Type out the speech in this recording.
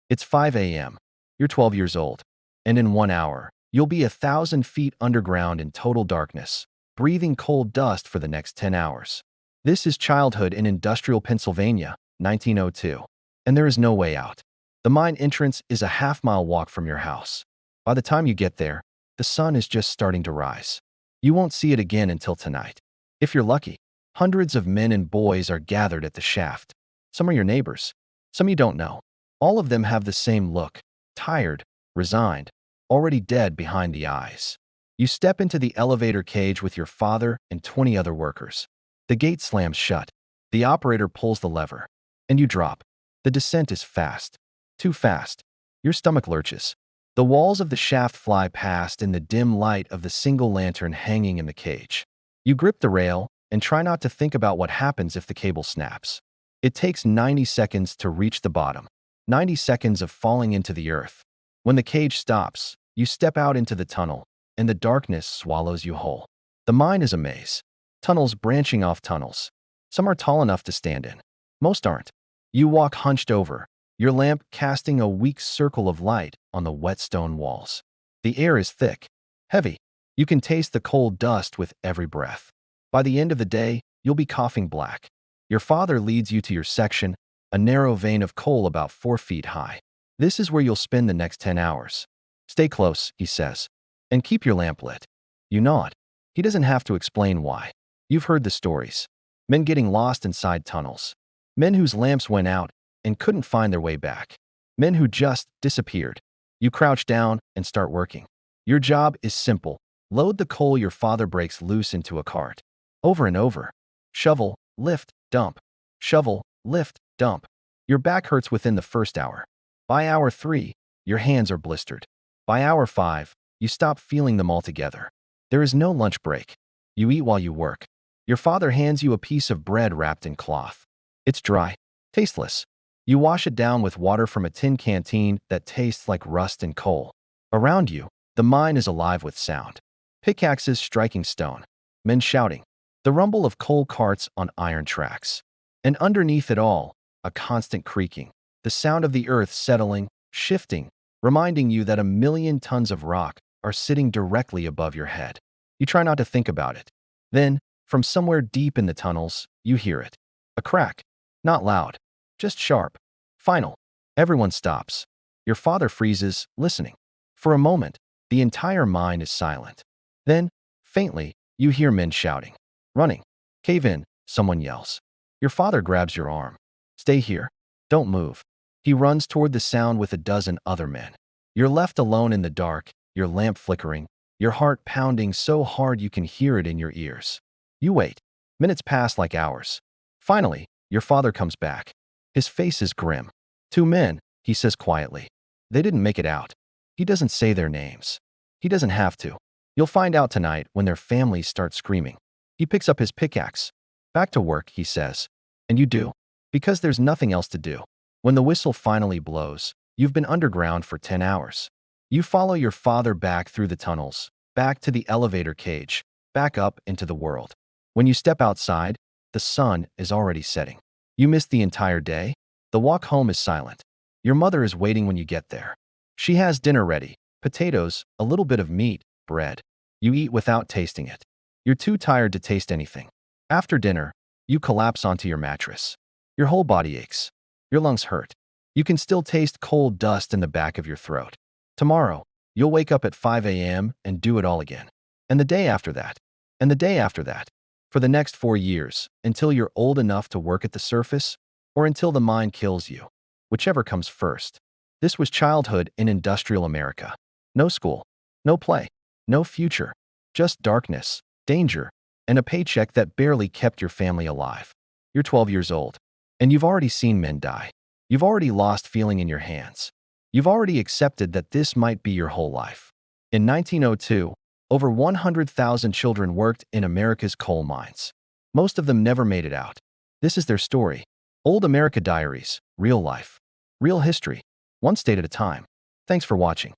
It's 5 a.m. You're 12 years old. And in 1 hour, you'll be 1,000 feet underground in total darkness, breathing cold dust for the next 10 hours. This is childhood in industrial Pennsylvania, 1902. And there is no way out. The mine entrance is a half-mile walk from your house. By the time you get there, the sun is just starting to rise. You won't see it again until tonight. If you're lucky, hundreds of men and boys are gathered at the shaft. Some are your neighbors. Some you don't know. All of them have the same look, tired, resigned, already dead behind the eyes. You step into the elevator cage with your father and 20 other workers. The gate slams shut. The operator pulls the lever. And you drop. The descent is fast. Too fast. Your stomach lurches. The walls of the shaft fly past in the dim light of the single lantern hanging in the cage. You grip the rail and try not to think about what happens if the cable snaps. It takes 90 seconds to reach the bottom. 90 seconds of falling into the earth. When the cage stops, you step out into the tunnel, and the darkness swallows you whole. The mine is a maze. Tunnels branching off tunnels. Some are tall enough to stand in. Most aren't. You walk hunched over, your lamp casting a weak circle of light on the wet stone walls. The air is thick, heavy. You can taste the cold dust with every breath. By the end of the day, you'll be coughing black. Your father leads you to your section, a narrow vein of coal about 4 feet high. This is where you'll spend the next 10 hours. Stay close, he says, and keep your lamp lit. You nod. He doesn't have to explain why. You've heard the stories. Men getting lost inside tunnels. Men whose lamps went out and couldn't find their way back. Men who just disappeared. You crouch down and start working. Your job is simple. Load the coal your father breaks loose into a cart. Over and over. Shovel, lift, dump. Shovel, lift, dump. Your back hurts within the first hour. By hour 3, your hands are blistered. By hour 5, you stop feeling them altogether. There is no lunch break. You eat while you work. Your father hands you a piece of bread wrapped in cloth. It's dry, tasteless. You wash it down with water from a tin canteen that tastes like rust and coal. Around you, the mine is alive with sound. Pickaxes striking stone. Men shouting. The rumble of coal carts on iron tracks. And underneath it all, a constant creaking. The sound of the earth settling, shifting, reminding you that 1,000,000 tons of rock are sitting directly above your head. You try not to think about it. Then, from somewhere deep in the tunnels, you hear it. A crack. Not loud. Just sharp. Final. Everyone stops. Your father freezes, listening. For a moment, the entire mine is silent. Then, faintly, you hear men shouting. Running. Cave in, someone yells. Your father grabs your arm. Stay here. Don't move. He runs toward the sound with a dozen other men. You're left alone in the dark, your lamp flickering, your heart pounding so hard you can hear it in your ears. You wait. Minutes pass like hours. Finally, your father comes back. His face is grim. 2 men, he says quietly. They didn't make it out. He doesn't say their names. He doesn't have to. You'll find out tonight when their families start screaming. He picks up his pickaxe. Back to work, he says. And you do. Because there's nothing else to do. When the whistle finally blows, you've been underground for 10 hours. You follow your father back through the tunnels, back to the elevator cage, back up into the world. When you step outside, the sun is already setting. You missed the entire day. The walk home is silent. Your mother is waiting when you get there. She has dinner ready, potatoes, a little bit of meat, bread. You eat without tasting it. You're too tired to taste anything. After dinner, you collapse onto your mattress. Your whole body aches. Your lungs hurt. You can still taste cold dust in the back of your throat. Tomorrow, you'll wake up at 5 a.m. and do it all again. And the day after that. And the day after that. For the next 4 years, until you're old enough to work at the surface, or until the mine kills you. Whichever comes first. This was childhood in industrial America. No school, no play, no future. Just darkness, danger, and a paycheck that barely kept your family alive. You're 12 years old, and you've already seen men die. You've already lost feeling in your hands. You've already accepted that this might be your whole life. In 1902, over 100,000 children worked in America's coal mines. Most of them never made it out. This is their story. Old America Diaries, real life, real history, one state at a time. Thanks for watching.